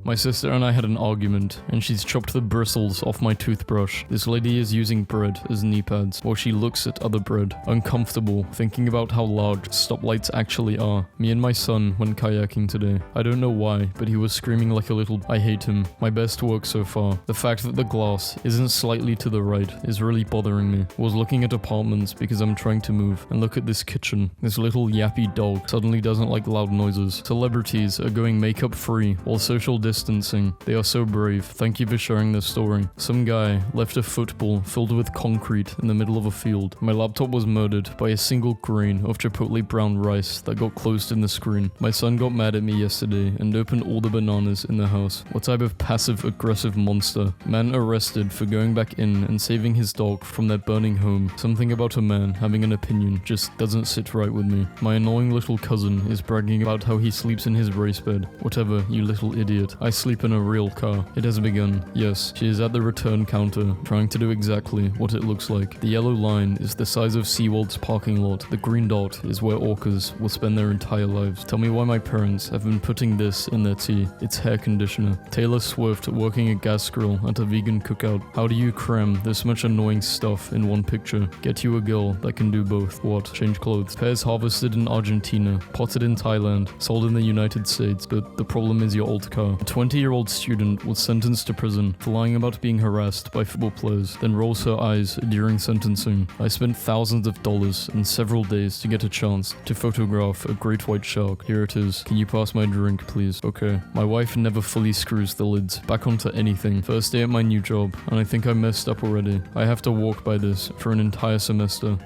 My sister and I had an argument, and she's chopped the bristles off my toothbrush. This lady is using bread as knee pads while she looks at other bread, uncomfortable, thinking about how large stoplights actually are. Me and my son went kayaking today. I don't know why, but he was screaming like a little. I hate him. My best work so far. The fact that the glass isn't slightly to the right is really bothering me. I was looking at apartments because I'm trying to move, and look at this kitchen. This little yappy dog suddenly doesn't like loud noises. Celebrities are going makeup free while social distancing. They are so brave. Thank you for sharing this story. Some guy left a football filled with concrete in the middle of a field. My laptop was murdered by a single grain of Chipotle brown rice that got closed in the screen. My son got mad at me yesterday and opened all the bananas in the house. What type of passive-aggressive monster? Man arrested for going back in and saving his dog from their burning home. Something about a man having an opinion just doesn't sit right with me. My annoying little cousin is bragging about how he sleeps in his race bed. Whatever, you little idiot. I sleep in a real car. It has begun. Yes, she is at the return counter, trying to do exactly what it looks like. The yellow line is the size of SeaWorld's parking lot. The green dot is where orcas will spend their entire lives. Tell me why my parents have been putting this in their tea. It's hair conditioner. Taylor Swift working a gas grill at a vegan cookout. How do you cram this much annoying stuff in one picture? Get you a girl that can do both. What? Change clothes. Pears harvested in Argentina, potted in Thailand, sold in the United States, but the problem is your old car. A 20-year-old student was sentenced to prison for lying about being harassed by football players, then rolls her eyes during sentencing. I spent thousands of dollars and several days to get a chance to photograph a great white shark. Here it is. Can you pass my drink, please? Okay. My wife never fully screws the lids back onto anything. First day at my new job, and I think I messed up already. I have to walk by this for an entire semester.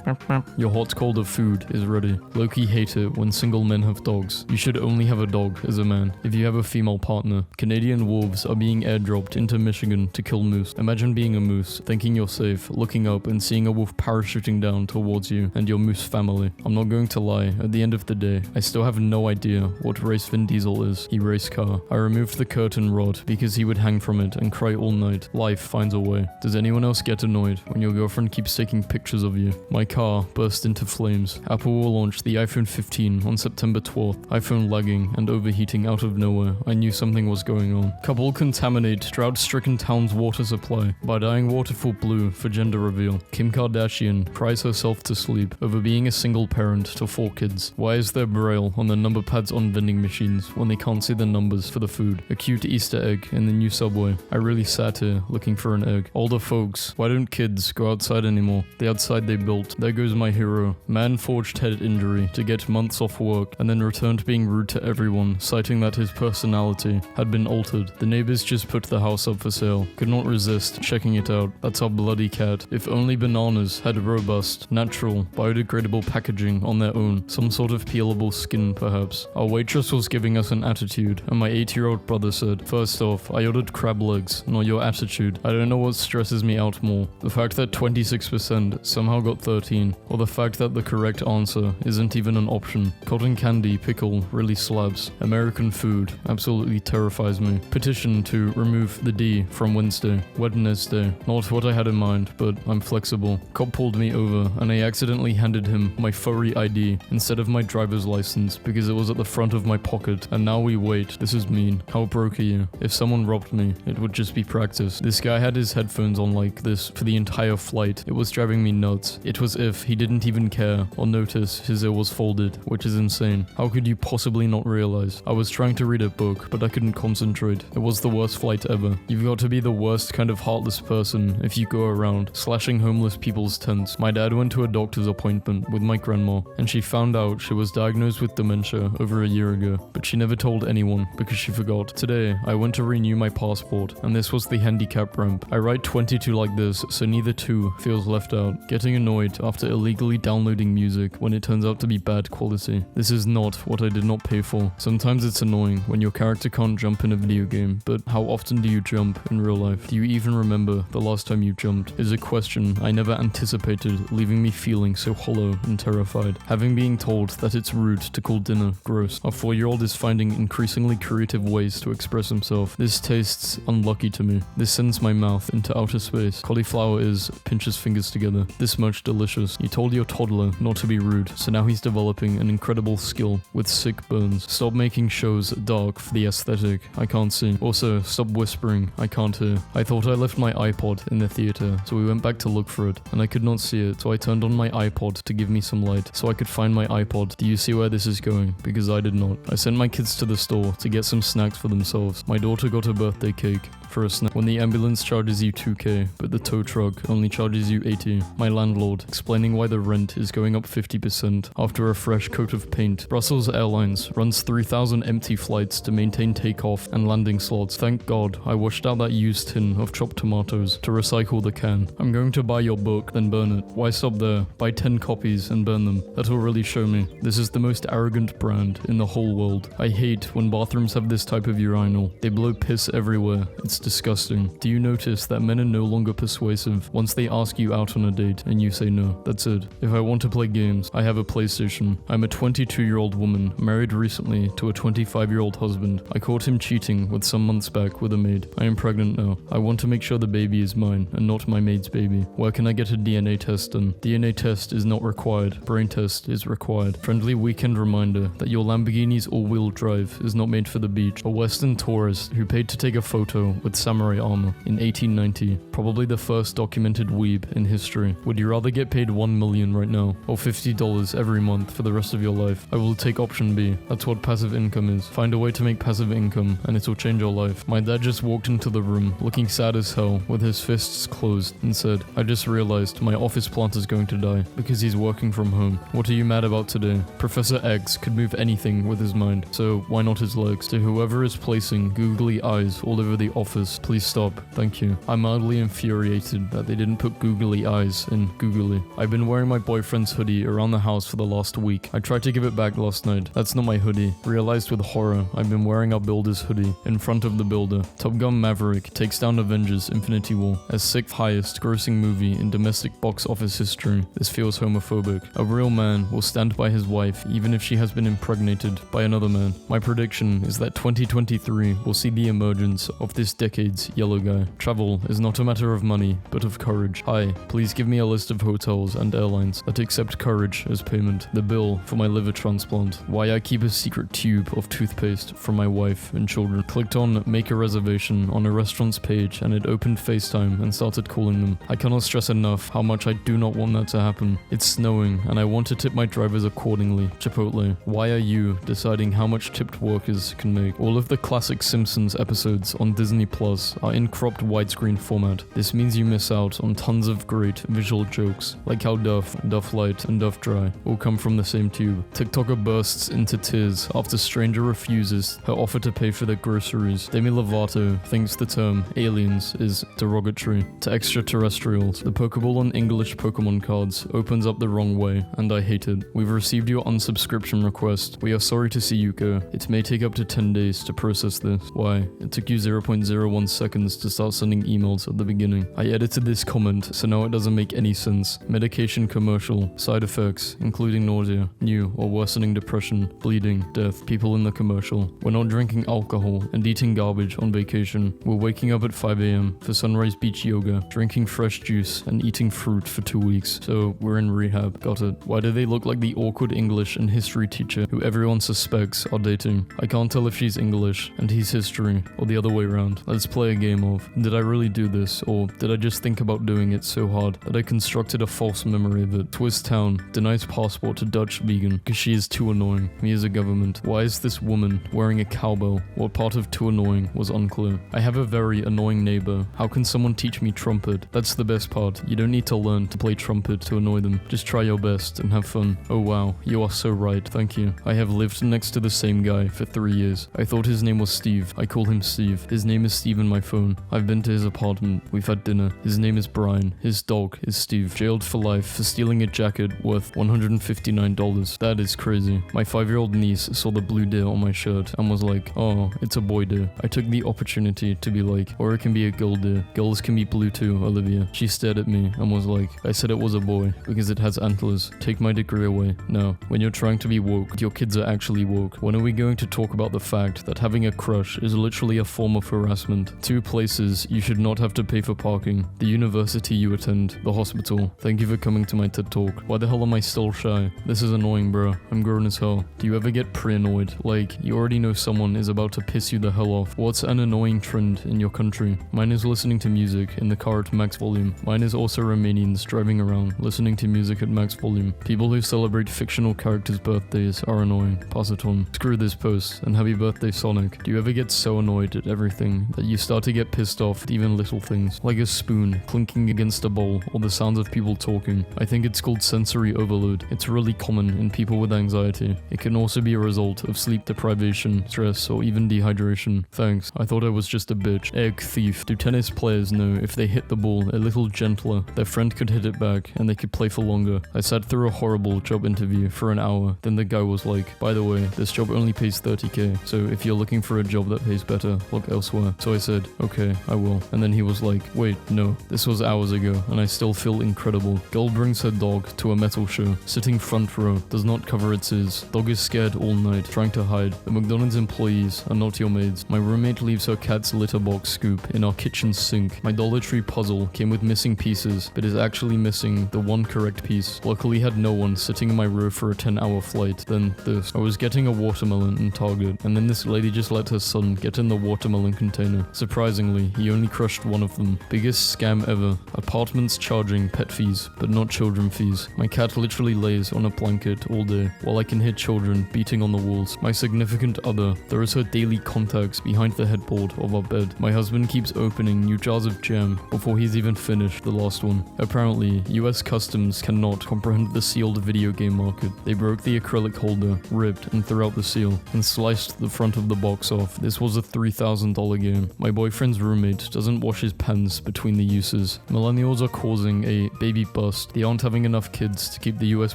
Your hot cold of food is ready. Loki hate it when single men have dogs. You should only have a dog as a man if you have a female partner. Canadian wolves are being airdropped into Michigan to kill moose. Imagine being a moose, thinking you're safe, looking up and seeing a wolf parachuting down towards you and your moose family. I'm not going to lie, at the end of the day, I still have no idea what race Vin Diesel is. He race car. I removed the curtain rod because he would hang from it and cry all night. Life finds a way. Does anyone else get annoyed when your girlfriend keeps taking pictures of you? My car burst into flames. Apple will launch the iPhone 15 on September 12th. iPhone lagging and overheating out of nowhere. I knew something was going on. Couple contaminate drought-stricken town's water supply by dyeing waterfall blue for gender reveal. Kim Kardashian cries herself to sleep over being a single parent to 4 kids. Why is there braille on the number pads on vending machines when they can't see the numbers for the food? A cute Easter egg in the new Subway. I really sat here looking for an egg. Older folks, why don't kids go outside anymore? The outside they built. There goes my hero. Man forged head injury to get months off work and then returned being rude to everyone, citing that his personality had been altered. The neighbors just put the house up for sale. Could not resist checking it out. That's our bloody cat. If only bananas had robust, natural, biodegradable packaging on their own. Some sort of peelable skin, perhaps. Our waitress was giving us an attitude, and my 8-year-old brother said, "First off, I ordered crab legs, not your attitude." I don't know what stresses me out more. The fact that 26% somehow got 13, or the fact that the correct answer isn't even an option. Cotton candy pickle really slabs. American food absolutely terrifies me. Petition to remove the D from Wednesday. Wednesday. Not what I had in mind, but I'm flexible. Cop pulled me over, and I accidentally handed him my furry ID instead of my driver's license because it was at the front of my pocket, and now we wait. This is mean. How broke are you? If someone robbed me, it would just be practice. This guy had his headphones on like this for the entire flight. It was driving me nuts. It was if he didn't even care or notice his ear was folded, which is insane. How could you possibly not realize? I was trying to read a book, but I couldn't concentrate. It was the worst flight ever. You've got to be the worst kind of heartless person if you go around slashing homeless people's tents. My dad went to a doctor's appointment with my grandma, and she found out she was diagnosed with dementia over a year ago, but she never told anyone because she forgot. Today, I went to renew my passport, and this was the handicap ramp. I write 22 like this, so neither 2 feels left out. Getting annoyed after illegally downloading music when it turns out to be bad quality. This is not what I did not pay for. Sometimes it's annoying when your character can't jump in a video game, but how often do you jump in real life? Do you even remember the last time you jumped? Is a question I never anticipated, leaving me feeling so hollow and terrified. Having being told that it's rude to call dinner gross. Our 4-year-old is finding increasingly creative ways to express himself. This tastes unlucky to me. This sends my mouth into outer space. Cauliflower is, pinch his fingers together, this much delicious. You told your toddler not to be rude, so now he's developing an incredible skill with sick burns. Stop making shows dark for the aesthetic I can't see. Also, stop whispering, I can't hear. I thought I left my iPod in the theater, so we went back to look for it, and I could not see it, so I turned on my iPod to give me some light, so I could find my iPod. Do you see where this is going? Because I did not. I sent my kids to the store to get some snacks for themselves. My daughter got a birthday cake for a snack. When the ambulance charges you $2K, but the tow truck only charges you $80. My landlord explaining why the rent is going up 50% after a fresh coat of paint. Brussels Airlines runs 3,000 empty flights to maintain takeoff and landing slots. Thank God I washed out that used tin of chopped tomatoes to recycle the can. I'm going to buy your book, then burn it. Why stop there? Buy 10 copies and burn them. That'll really show me. This is the most arrogant brand in the whole world. I hate when bathrooms have this type of urinal. They blow piss everywhere. It's disgusting. Do you notice that men are no longer persuasive once they ask you out on a date and you say no? That's it. If I want to play games, I have a PlayStation. I'm a 22-year-old woman, married recently to a 25-year-old husband. I caught him cheating with some months back with a maid. I am pregnant now. I want to make sure the baby is mine and not my maid's baby. Where can I get a DNA test done? DNA test is not required. Brain test is required. Friendly weekend reminder that your Lamborghini's all-wheel drive is not made for the beach. A Western tourist who paid to take a photo with samurai armor in 1890. Probably the first documented weeb in history. Would you rather get paid $1 million right now or $50 every month for the rest of your life? I will take option B. That's what passive income is. Find a way to make passive income and it will change your life. My dad just walked into the room looking sad as hell with his fists closed and said, I just realized my office plant is going to die because he's working from home. What are you mad about today? Professor X could move anything with his mind, so why not his legs? To whoever is placing googly eyes all over the office, please stop. Thank you. I'm mildly infuriated that they didn't put googly eyes in googly. I've been wearing my boyfriend's hoodie around the house for the last week. I tried to give it back last night. That's not my hoodie. Realized with horror, I've been wearing our builder's hoodie in front of the builder. Top Gun Maverick takes down Avengers Infinity War as 6th highest grossing movie in domestic box office history. This feels homophobic. A real man will stand by his wife even if she has been impregnated by another man. My prediction is that 2023 will see the emergence of this decade's yellow guy. Travel is not a matter of money, but of courage. Hi, please give me a list of hotels and airlines that accept courage as payment. The bill for my liver transplant. Why I keep a secret tube of toothpaste from my wife and children. Clicked on make a reservation on a restaurant's page and it opened FaceTime and started calling them. I cannot stress enough how much I do not want that to happen. It's snowing and I want to tip my drivers accordingly. Chipotle. Why are you deciding how much tipped workers can make? All of the classic Simpsons episodes on Disney Plus are in cropped widescreen format. This means you miss out on tons of great visual jokes, like how Duff, Duff Light, and Duff Dry all come from the same tube. TikToker bursts into tears after stranger refuses her offer to pay for their groceries. Demi Lovato thinks the term aliens is derogatory to extraterrestrials. The Pokeball on English Pokemon cards opens up the wrong way, and I hate it. We've received your unsubscription request. We are sorry to see you go. It may take up to 10 days to process this. Why? It took you 0.01 seconds to start sending emails at the beginning. I edited this comment, so now it doesn't make any sense. Medication commercial. Side effects, including nausea, new or worsening depression, bleeding, death. People in the commercial. We're not drinking alcohol and eating garbage on vacation. We're waking up at 5 a.m. for sunrise beach yoga, drinking fresh juice and eating fruit for 2 weeks. So we're in rehab. Got it. Why do they look like the awkward English and history teacher who everyone suspects are dating? I can't tell if she's English and he's history, or the other way around. Let's play a game of, did I really do this, or did I just think about doing it so hard that I constructed a false memory of it? Swiss town denies passport to Dutch vegan because she is too annoying. Me as a government. Why is this woman wearing a cowbell? What part of too annoying was unclear. I have a very annoying neighbor. How can someone teach me trumpet? That's the best part. You don't need to learn to play trumpet to annoy them. Just try your best and have fun. Oh wow, you are so right. Thank you. I have lived next to the same guy for 3 years. I thought his name was Steve. I call him Steve. His name is Steve in my phone. I've been to his apartment. We've had dinner. His name is Brian. His dog is Steve. Jailed for life for stealing a jacket worth $159. That is crazy. My 5-year-old niece saw the blue deer on my shirt and was like, oh, it's a boy deer. I took the opportunity to be like, or it can be a girl deer. Girls can be blue too, Olivia. She stared at me and was like, I said it was a boy because it has antlers. Take my degree away. No. When you're trying to be woke, your kids are actually woke. When are we going to talk about the fact that having a crush is literally a form of harassment? 2 places you should not have to pay for parking. The university you attend. The hospital. Thank you for coming to my TED Talk. Why the hell am I still shy? This is annoying, bro. I'm grown as hell. Do you ever get pre-annoyed? Like, you already know someone is about about to piss you the hell off. What's an annoying trend in your country? Mine is listening to music in the car at max volume. Mine is also Romanians driving around, listening to music at max volume. People who celebrate fictional characters' birthdays are annoying. Pass it on. Screw this post, and happy birthday, Sonic. Do you ever get so annoyed at everything that you start to get pissed off at even little things? Like a spoon clinking against a bowl, or the sounds of people talking. I think it's called sensory overload. It's really common in people with anxiety. It can also be a result of sleep deprivation, stress, or even dehydration. Thanks. I thought I was just a bitch. Egg thief. Do tennis players know if they hit the ball a little gentler, their friend could hit it back and they could play for longer? I sat through a horrible job interview for an hour. Then the guy was like, by the way, this job only pays 30k, so if you're looking for a job that pays better, look elsewhere. So I said, okay, I will. And then he was like, wait, no, this was hours ago and I still feel incredible. Girl brings her dog to a metal show, sitting front row, does not cover its ears. Dog is scared all night, trying to hide. The McDonald's employees are not your maids. My roommate leaves her cat's litter box scoop in our kitchen sink. My Dollar Tree puzzle came with missing pieces, but is actually missing the one correct piece. Luckily had no one sitting in my row for a 10-hour flight. Then this. I was getting a watermelon in Target, and then this lady just let her son get in the watermelon container. Surprisingly, he only crushed one of them. Biggest scam ever. Apartments charging pet fees, but not children fees. My cat literally lays on a blanket all day, while I can hear children beating on the walls. My significant other throws her daily contacts behind the headboard of our bed. My husband keeps opening new jars of jam before he's even finished the last one. Apparently, US Customs cannot comprehend the sealed video game market. They broke the acrylic holder, ripped and threw out the seal, and sliced the front of the box off. This was a $3,000 game. My boyfriend's roommate doesn't wash his pants between the uses. Millennials are causing a baby bust. They aren't having enough kids to keep the US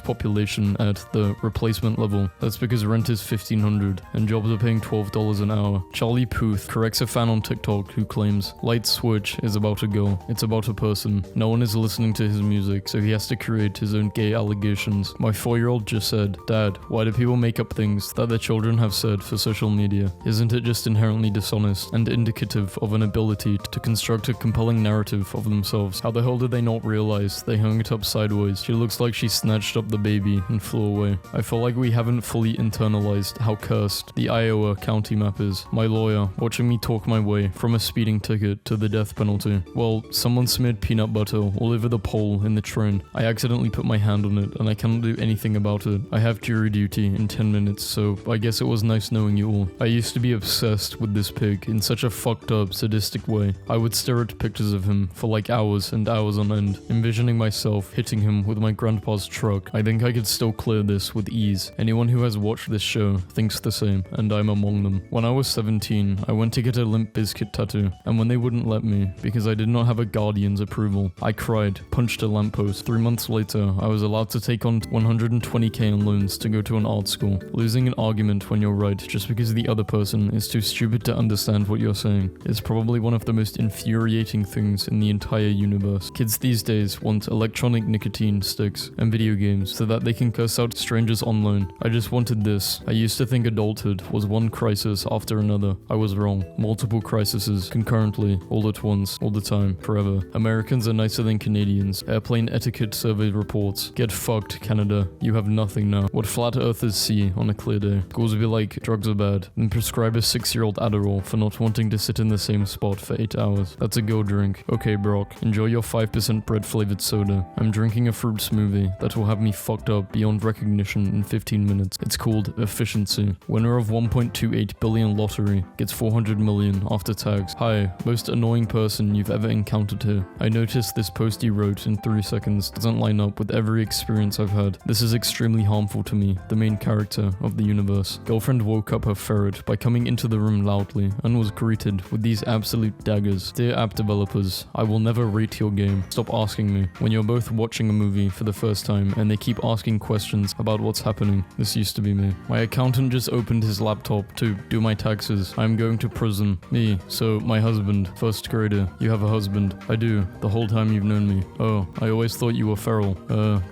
population at the replacement level. That's because rent is $1,500 and jobs are paying $12 an hour. Charlie Puth corrects a fan on TikTok who claims light switch is about a girl. It's about a person. No one is listening to his music, so he has to create his own gay allegations. My 4-year-old just said, Dad, why do people make up things that their children have said for social media? Isn't it just inherently dishonest and indicative of an ability to construct a compelling narrative of themselves? How the hell did they not realize they hung it up sideways? She looks like she snatched up the baby and flew away. I feel like we haven't fully internalized how cursed the Iowa county map is. My lawyer watching me talk my way from a speeding ticket to the death penalty. Well, someone smeared peanut butter all over the pole in the train. I accidentally put my hand on it and I cannot do anything about it. I have jury duty in 10 minutes, so I guess it was nice knowing you all. I used to be obsessed with this pig in such a fucked up, sadistic way. I would stare at pictures of him for like hours and hours on end, envisioning myself hitting him with my grandpa's truck. I think I could still clear this with ease. Anyone who has watched this show thinks the same, and I'm among them. When I was 17, I went to get a Limp Bizkit tattoo, and when they wouldn't let me because I did not have a guardian's approval, I cried, punched a lamppost. 3 months later, I was allowed to take on 120k in loans to go to an art school. Losing an argument when you're right just because the other person is too stupid to understand what you're saying is probably one of the most infuriating things in the entire universe. Kids these days want electronic nicotine sticks and video games so that they can curse out strangers online. I just wanted this. I used to think adulthood was one crisis after another. I was wrong. Multiple crises concurrently, all at once, all the time, forever. Americans are nicer than Canadians. Airplane etiquette survey reports. Get fucked, Canada. You have nothing now. What flat earthers see on a clear day. Schools will be like, drugs are bad, and prescribe a 6-year-old Adderall for not wanting to sit in the same spot for 8 hours. That's a go drink. Okay, Brock, enjoy your 5% bread flavored soda. I'm drinking a fruit smoothie that will have me fucked up beyond recognition in 15 minutes. It's called Efficiency. Winner of 1.28 billion lottery gets 400 million after tax. Hi, most annoying person you've ever encountered here. I noticed this post you wrote in 3 seconds doesn't line up with every experience I've had. This is extremely harmful to me, the main character of the universe. Girlfriend woke up her ferret by coming into the room loudly and was greeted with these absolute daggers. Dear app developers, I will never rate your game. Stop asking me. When you're both watching a movie for the first time and they keep asking questions about what's happening. This used to be me. My accountant just opened his laptop to do my taxes. I'm going to prison. Me. So, my husband. First grader. You have a husband. I do. The whole time you've known me. Oh, I always thought you were feral.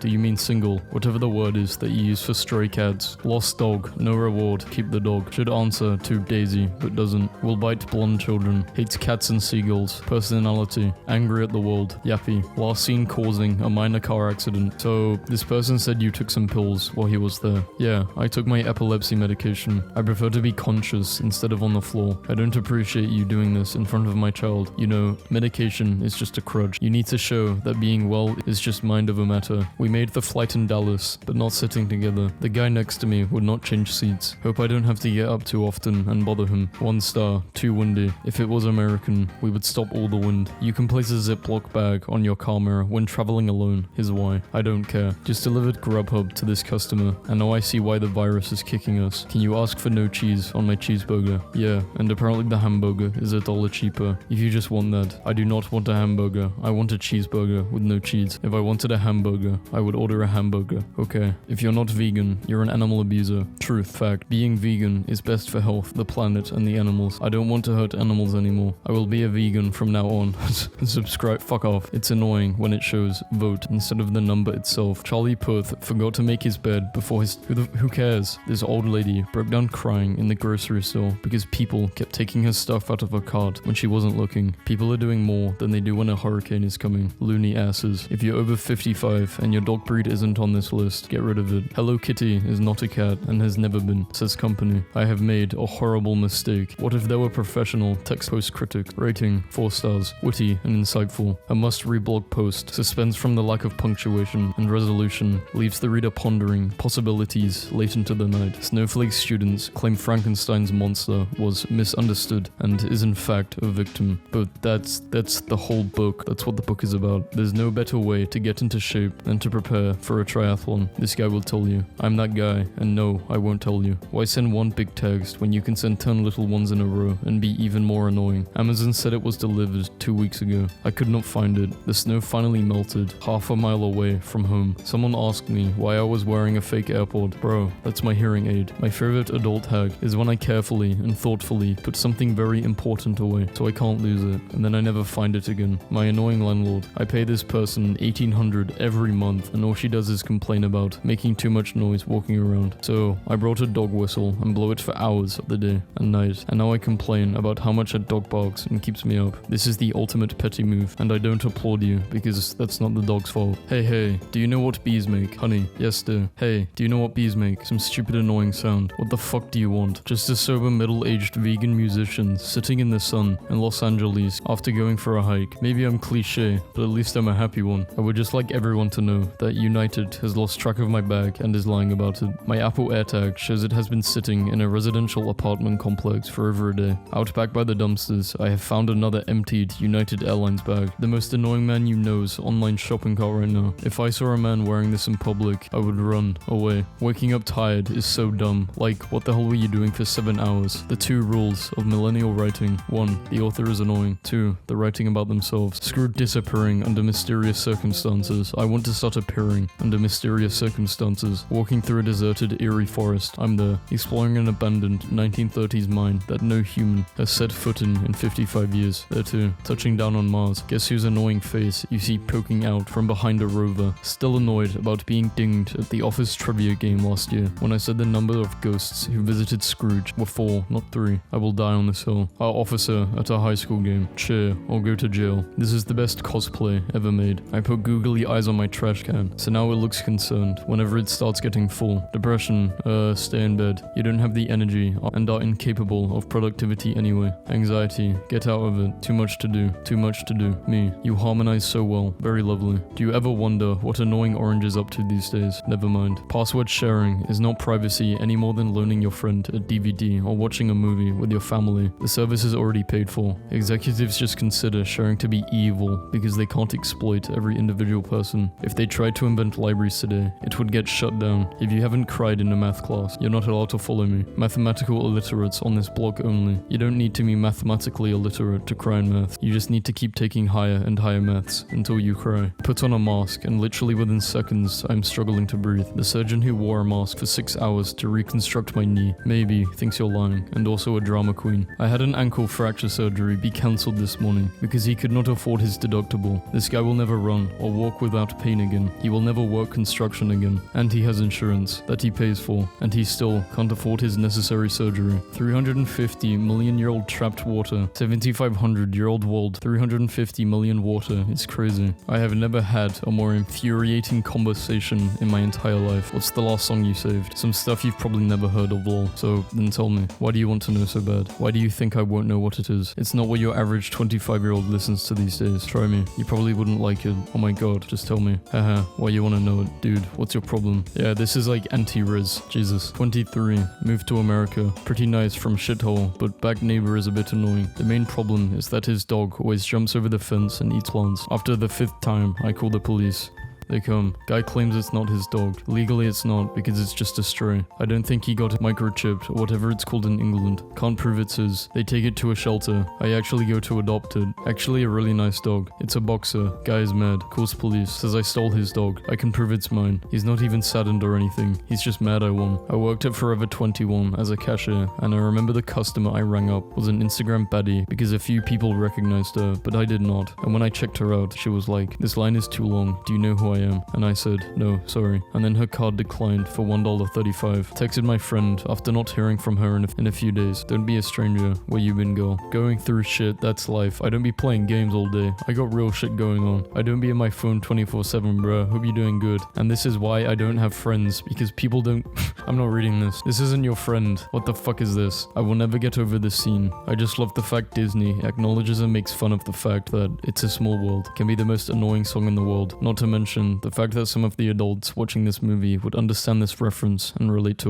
Do you mean single? Whatever the word is that you use for stray cats. Lost dog. No reward. Keep the dog. Should answer to Daisy, but doesn't. Will bite blonde children. Hates cats and seagulls. Personality. Angry at the world. Yappy. Last seen causing a minor car accident. So, this person said you took some pills while he was there. Yeah, I took my epilepsy medication. I prefer to be conscious mattress instead of on the floor. I don't appreciate you doing this in front of my child. You know, medication is just a crutch. You need to show that being well is just mind over matter. We made the flight in Dallas, but not sitting together. The guy next to me would not change seats. Hope I don't have to get up too often and bother him. 1 star, too windy. If it was American, we would stop all the wind. You can place a Ziploc bag on your car mirror when traveling alone. Here's why. I don't care. Just delivered Grubhub to this customer, and now I see why the virus is kicking us. Can you ask for no cheese on my cheeseburger? Yeah, and apparently the hamburger is $1 cheaper. If you just want that. I do not want a hamburger. I want a cheeseburger with no cheese. If I wanted a hamburger, I would order a hamburger. Okay. If you're not vegan, you're an animal abuser. Truth. Fact. Being vegan is best for health, the planet, and the animals. I don't want to hurt animals anymore. I will be a vegan from now on. Subscribe. Fuck off. It's annoying when it shows vote instead of the number itself. Charlie Puth forgot to make his bed before his... Who cares? This old lady broke down crying in the grocery store because people kept taking her stuff out of her cart when she wasn't looking. People are doing more than they do when a hurricane is coming. Loony asses. If you're over 55 and your dog breed isn't on this list, get rid of it. Hello Kitty is not a cat and has never been, says company. I have made a horrible mistake. What if there were professional text post critic? Rating 4 stars. Witty and insightful. A must-read blog post. Suspends from the lack of punctuation and resolution. Leaves the reader pondering possibilities late into the night. Snowflake students claim Frankenstein's monster was misunderstood and is in fact a victim. But that's the whole book. That's what the book is about. There's no better way to get into shape than to prepare for a triathlon. This guy will tell you. I'm that guy, and no, I won't tell you. Why send one big text when you can send 10 little ones in a row and be even more annoying? Amazon said it was delivered 2 weeks ago. I could not find it. The snow finally melted, half a mile away from home. Someone asked me why I was wearing a fake AirPod. Bro, that's my hearing aid. My favorite adult hack is when I carefully and thoughtfully put something very important away so I can't lose it, and then I never find it again. My annoying landlord. I pay this person $1,800 every month, and all she does is complain about making too much noise walking around. So I brought a dog whistle and blow it for hours of the day and night, and now I complain about how much a dog barks and keeps me up. This is the ultimate petty move, and I don't applaud you because that's not the dog's fault. Hey, do you know what bees make? Honey, yes dear. Hey, do you know what bees make? Some stupid annoying sound. What the fuck do you want? Just a sober middle-aged vegan musician sitting in the sun in Los Angeles after going for a hike. Maybe I'm cliche, but at least I'm a happy one. I would just like everyone to know that United has lost track of my bag and is lying about it. My Apple AirTag shows it has been sitting in a residential apartment complex for over a day. Out back by the dumpsters, I have found another emptied United Airlines bag. The most annoying man you know's online shopping cart right now. If I saw a man wearing this in public, I would run away. Waking up tired is so dumb. Like, what the hell were you doing for 7 hours? The 2 rules of millennial writing. 1. The author is annoying. 2. The writing about themselves. Screw disappearing under mysterious circumstances. I want to start appearing under mysterious circumstances. Walking through a deserted, eerie forest. I'm there, exploring an abandoned 1930s mine that no human has set foot in 55 years. There too, touching down on Mars. Guess whose annoying face you see poking out from behind a rover. Still annoyed about being dinged at the office trivia game last year when I said the number of ghosts who visited Scrooge were 4, not 3. I will die on this hill. Our officer at a high school game. Cheer or go to jail. This is the best cosplay ever made. I put googly eyes on my trash can, so now it looks concerned whenever it starts getting full. Depression, stay in bed. You don't have the energy and are incapable of productivity anyway. Anxiety, get out of it. Too much to do. Too much to do. Me, you harmonize so well. Very lovely. Do you ever wonder what annoying Orange is up to these days? Never mind. Password sharing is not privacy any more than loaning your friend a DVD or watching a movie with your family. The service is already paid for. Executives just consider sharing to be evil because they can't exploit every individual person. If they tried to invent libraries today, it would get shut down. If you haven't cried in a math class, you're not allowed to follow me. Mathematical illiterates on this blog only. You don't need to be mathematically illiterate to cry in math. You just need to keep taking higher and higher maths until you cry. Put on a mask and literally within seconds, I'm struggling to breathe. The surgeon who wore a mask for 6 hours to reconstruct my knee maybe thinks you're lying, and also a drama queen. I had an ankle fracture surgery be cancelled this morning because he could not afford his deductible. This guy will never run or walk without pain again. He will never work construction again, and he has insurance that he pays for, and he still can't afford his necessary surgery. 350 million year old trapped water, 7,500 year old world, 350 million water. It's crazy. I have never had a more infuriating conversation in my entire life. What's the last song you saved? Some stuff you've probably never heard of, lol. So then tell Tell me, why do you want to know so bad? Why do you think I won't know what it is? It's not what your average 25-year-old listens to these days. Try me. You probably wouldn't like it. Oh my god, just tell me. Haha, why you wanna know it? Dude, what's your problem? Yeah, this is like anti-Riz. Jesus. 23. Moved to America. Pretty nice from shithole, but back neighbor is a bit annoying. The main problem is that his dog always jumps over the fence and eats plants. After the 5th time, I call the police. They come. Guy claims it's not his dog. Legally it's not, because it's just a stray. I don't think he got it microchipped, or whatever it's called in England. Can't prove it's his. They take it to a shelter. I actually go to adopt it. Actually a really nice dog. It's a boxer. Guy is mad. Calls police. Says I stole his dog. I can prove it's mine. He's not even saddened or anything. He's just mad I won. I worked at Forever 21 as a cashier, and I remember the customer I rang up was an Instagram baddie because a few people recognized her, but I did not. And when I checked her out, she was like, "This line is too long. Do you know who I am?" And I said, "No, sorry." And then her card declined for $1.35. Texted my friend after not hearing from her in a few days. Don't be a stranger. Where you been, girl? Going through shit, that's life. I don't be playing games all day. I got real shit going on. I don't be on my phone 24/7, bruh. Hope you're doing good. And this is why I don't have friends, because people don't... I'm not reading this. This isn't your friend. What the fuck is this? I will never get over this scene. I just love the fact Disney acknowledges and makes fun of the fact that It's a Small World can be the most annoying song in the world. Not to mention the fact that some of the adults watching this movie would understand this reference and relate to it.